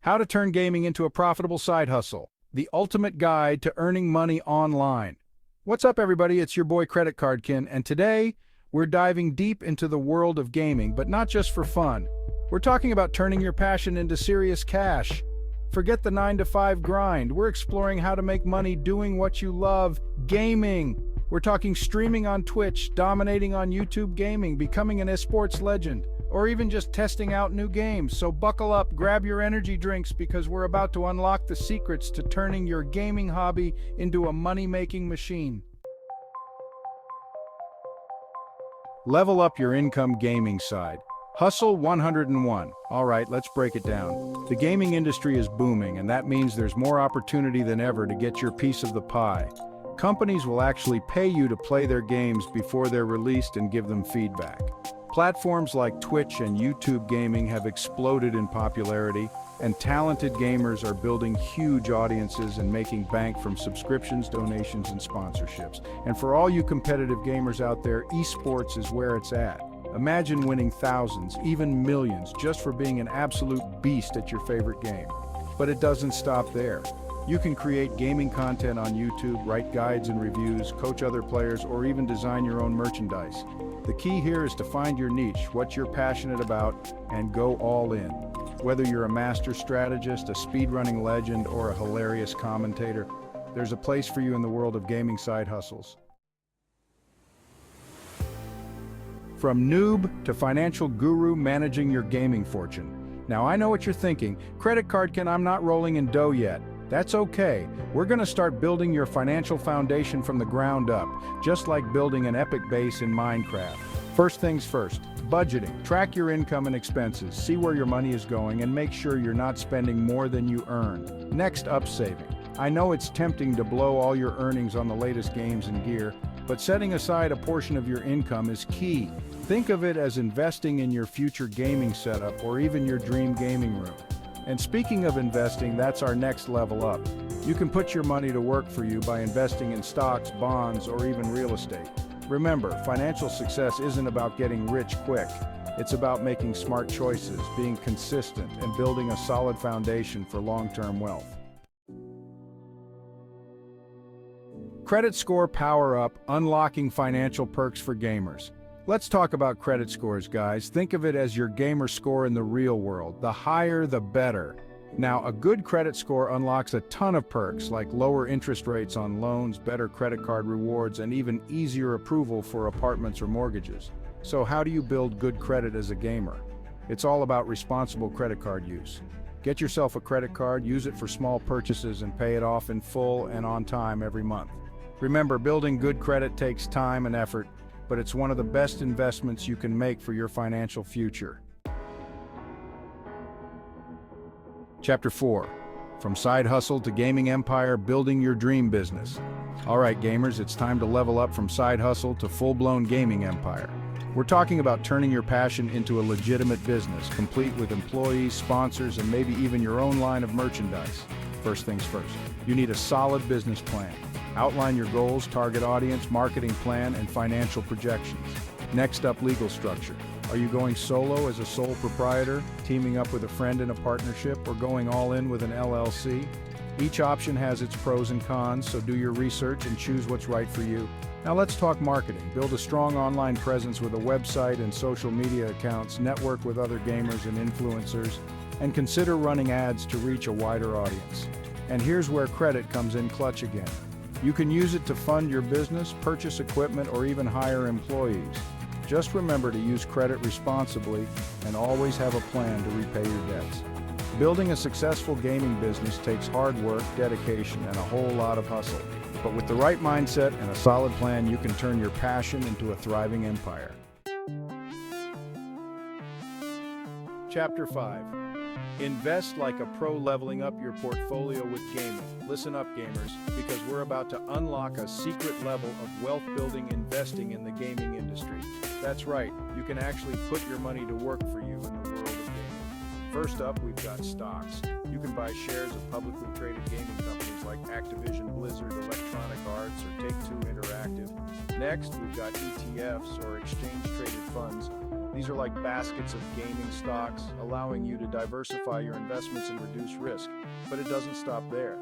How to turn gaming into a profitable side hustle. The ultimate guide to earning money online. What's up, everybody? It's your boy CreditCardKin, and today we're diving deep into the world of gaming, but not just for fun. We're talking about turning your passion into serious cash. Forget the 9-to-5 grind. We're exploring how to make money doing what you love, gaming. We're talking streaming on Twitch, dominating on YouTube gaming, becoming an esports legend, or even just testing out new games. So buckle up, grab your energy drinks, because we're about to unlock the secrets to turning your gaming hobby into a money-making machine. Level up your income gaming side. Hustle 101. All right, let's break it down. The gaming industry is booming, and that means there's more opportunity than ever to get your piece of the pie. Companies will actually pay you to play their games before they're released and give them feedback. Platforms like Twitch and YouTube gaming have exploded in popularity, and talented gamers are building huge audiences and making bank from subscriptions, donations, and sponsorships. And for all you competitive gamers out there, esports is where it's at. Imagine winning thousands, even millions, just for being an absolute beast at your favorite game. But it doesn't stop there. You can create gaming content on YouTube, write guides and reviews, coach other players, or even design your own merchandise. The key here is to find your niche, what you're passionate about, and go all in. Whether you're a master strategist, a speedrunning legend, or a hilarious commentator, there's a place for you in the world of gaming side hustles. From noob to financial guru, managing your gaming fortune. Now I know what you're thinking, CreditCardKin, I'm not rolling in dough yet. That's okay. We're going to start building your financial foundation from the ground up, just like building an epic base in Minecraft. First things first, budgeting. Track your income and expenses, see where your money is going, and make sure you're not spending more than you earn. Next up, saving. I know it's tempting to blow all your earnings on the latest games and gear, but setting aside a portion of your income is key. Think of it as investing in your future gaming setup or even your dream gaming room. And speaking of investing, that's our next level up. You can put your money to work for you by investing in stocks, bonds, or even real estate. Remember, financial success isn't about getting rich quick. It's about making smart choices, being consistent, and building a solid foundation for long-term wealth. Credit Score Power Up, unlocking financial perks for gamers. Let's talk about credit scores, guys. Think of it as your gamer score in the real world. The higher, the better. Now, a good credit score unlocks a ton of perks like lower interest rates on loans, better credit card rewards, and even easier approval for apartments or mortgages. So how do you build good credit as a gamer? It's all about responsible credit card use. Get yourself a credit card, use it for small purchases, and pay it off in full and on time every month. Remember, building good credit takes time and effort, but it's one of the best investments you can make for your financial future. Chapter 4. From side hustle to gaming empire, building your dream business. All right, gamers, it's time to level up from side hustle to full-blown gaming empire. We're talking about turning your passion into a legitimate business, complete with employees, sponsors, and maybe even your own line of merchandise. First things first, you need a solid business plan. Outline your goals, target audience, marketing plan, and financial projections. Next up, legal structure. Are you going solo as a sole proprietor, teaming up with a friend in a partnership, or going all in with an LLC? Each option has its pros and cons, so do your research and choose what's right for you. Now let's talk marketing. Build a strong online presence with a website and social media accounts, network with other gamers and influencers, and consider running ads to reach a wider audience. And here's where credit comes in clutch again. You can use it to fund your business, purchase equipment, or even hire employees. Just remember to use credit responsibly and always have a plan to repay your debts. Building a successful gaming business takes hard work, dedication, and a whole lot of hustle. But with the right mindset and a solid plan, you can turn your passion into a thriving empire. Chapter 5. Invest like a pro, leveling up your portfolio with gaming. Listen up, gamers, because we're about to unlock a secret level of wealth-building investing in the gaming industry. That's right, you can actually put your money to work for you in the world of gaming. First up, we've got stocks. You can buy shares of publicly traded gaming companies like Activision, Blizzard, Electronic Arts, or Take-Two Interactive. Next, we've got ETFs, or exchange-traded funds. These are like baskets of gaming stocks, allowing you to diversify your investments and reduce risk. But it doesn't stop there.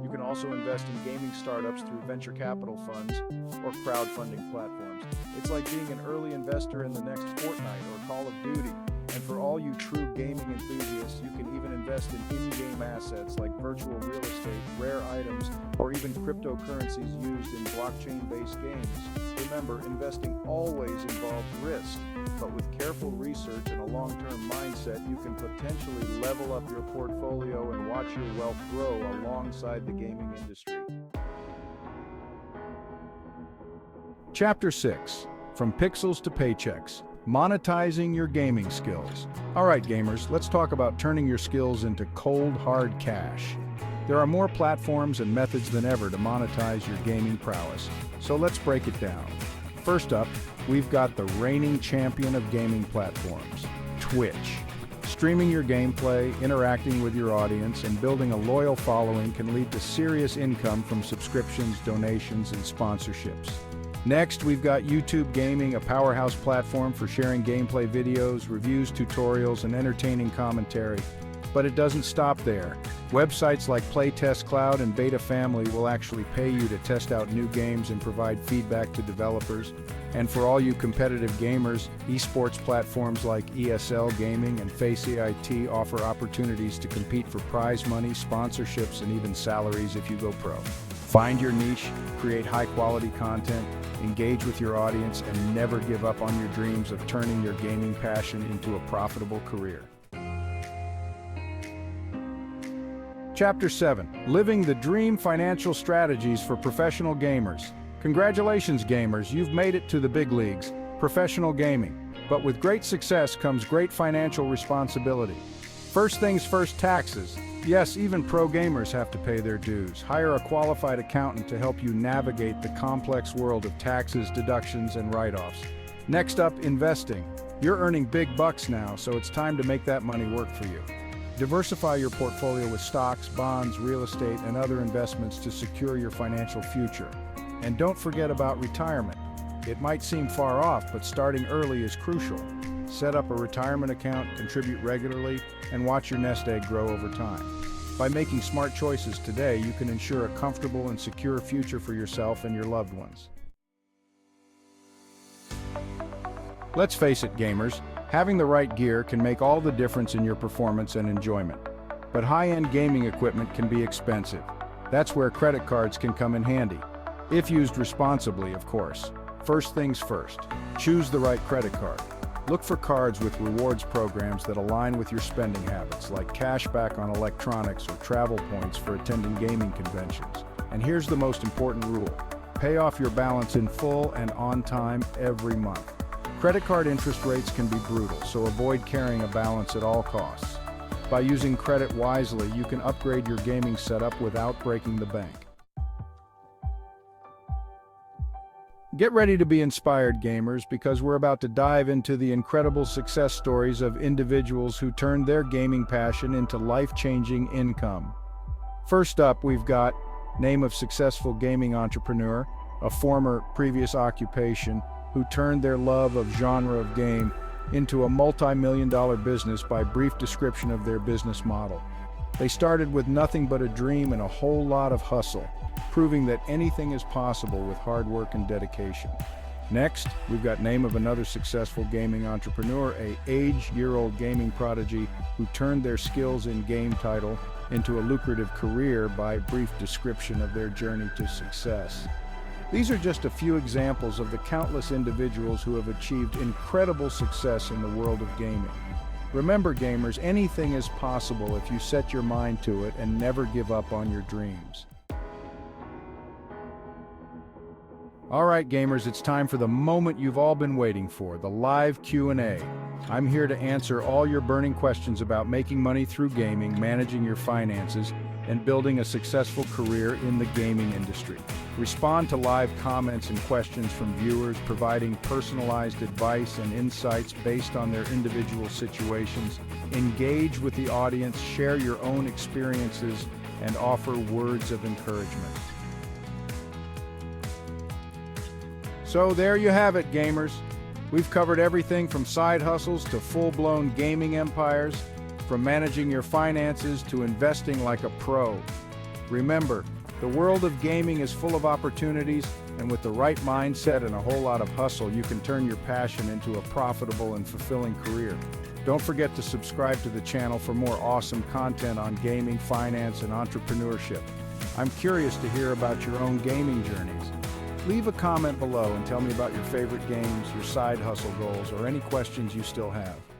You can also invest in gaming startups through venture capital funds or crowdfunding platforms. It's like being an early investor in the next Fortnite or Call of Duty. And for all you true gaming enthusiasts, you can even invest in in-game assets like virtual real estate, rare items, or even cryptocurrencies used in blockchain-based games. Remember, investing always involves risk, but with careful research and a long-term mindset, you can potentially level up your portfolio and watch your wealth grow alongside the gaming industry. Chapter 6. From Pixels to Paychecks. Monetizing your gaming skills. All right, gamers, let's talk about turning your skills into cold, hard cash. There are more platforms and methods than ever to monetize your gaming prowess, so let's break it down. First up, we've got the reigning champion of gaming platforms, Twitch. Streaming your gameplay, interacting with your audience, and building a loyal following can lead to serious income from subscriptions, donations, and sponsorships. Next, we've got YouTube Gaming, a powerhouse platform for sharing gameplay videos, reviews, tutorials, and entertaining commentary. But it doesn't stop there. Websites like Playtest Cloud and Beta Family will actually pay you to test out new games and provide feedback to developers. And for all you competitive gamers, esports platforms like ESL Gaming and FaceIT offer opportunities to compete for prize money, sponsorships, and even salaries if you go pro. Find your niche, create high-quality content, engage with your audience, and never give up on your dreams of turning your gaming passion into a profitable career. Chapter 7. Living the Dream Financial Strategies for Professional Gamers. Congratulations, gamers, you've made it to the big leagues, professional gaming. But with great success comes great financial responsibility. First things first, taxes. Yes, even pro gamers have to pay their dues. Hire a qualified accountant to help you navigate the complex world of taxes, deductions, and write-offs. Next up, investing. You're earning big bucks now, so it's time to make that money work for you. Diversify your portfolio with stocks, bonds, real estate, and other investments to secure your financial future. And don't forget about retirement. It might seem far off, but starting early is crucial. Set up a retirement account, contribute regularly, and watch your nest egg grow over time. By making smart choices today, you can ensure a comfortable and secure future for yourself and your loved ones. Let's face it, gamers, having the right gear can make all the difference in your performance and enjoyment. But high-end gaming equipment can be expensive. That's where credit cards can come in handy. If used responsibly, of course. First things first, choose the right credit card. Look for cards with rewards programs that align with your spending habits, like cashback on electronics or travel points for attending gaming conventions. And here's the most important rule. Pay off your balance in full and on time every month. Credit card interest rates can be brutal, so avoid carrying a balance at all costs. By using credit wisely, you can upgrade your gaming setup without breaking the bank. Get ready to be inspired, gamers, because we're about to dive into the incredible success stories of individuals who turned their gaming passion into life-changing income. First up, we've got name of successful gaming entrepreneur, a former previous occupation, who turned their love of genre of game into a multi-million-dollar business by brief description of their business model. They started with nothing but a dream and a whole lot of hustle, proving that anything is possible with hard work and dedication. Next, we've got name of another successful gaming entrepreneur, a year-old gaming prodigy who turned their skills in game title into a lucrative career by brief description of their journey to success. These are just a few examples of the countless individuals who have achieved incredible success in the world of gaming. Remember, gamers, anything is possible if you set your mind to it and never give up on your dreams. All right, gamers, it's time for the moment you've all been waiting for, the live Q&A. I'm here to answer all your burning questions about making money through gaming, managing your finances, and building a successful career in the gaming industry. Respond to live comments and questions from viewers, providing personalized advice and insights based on their individual situations. Engage with the audience, share your own experiences, and offer words of encouragement. So there you have it, gamers. We've covered everything from side hustles to full-blown gaming empires, from managing your finances to investing like a pro. Remember, the world of gaming is full of opportunities, and with the right mindset and a whole lot of hustle, you can turn your passion into a profitable and fulfilling career. Don't forget to subscribe to the channel for more awesome content on gaming, finance, and entrepreneurship. I'm curious to hear about your own gaming journeys. Leave a comment below and tell me about your favorite games, your side hustle goals, or any questions you still have.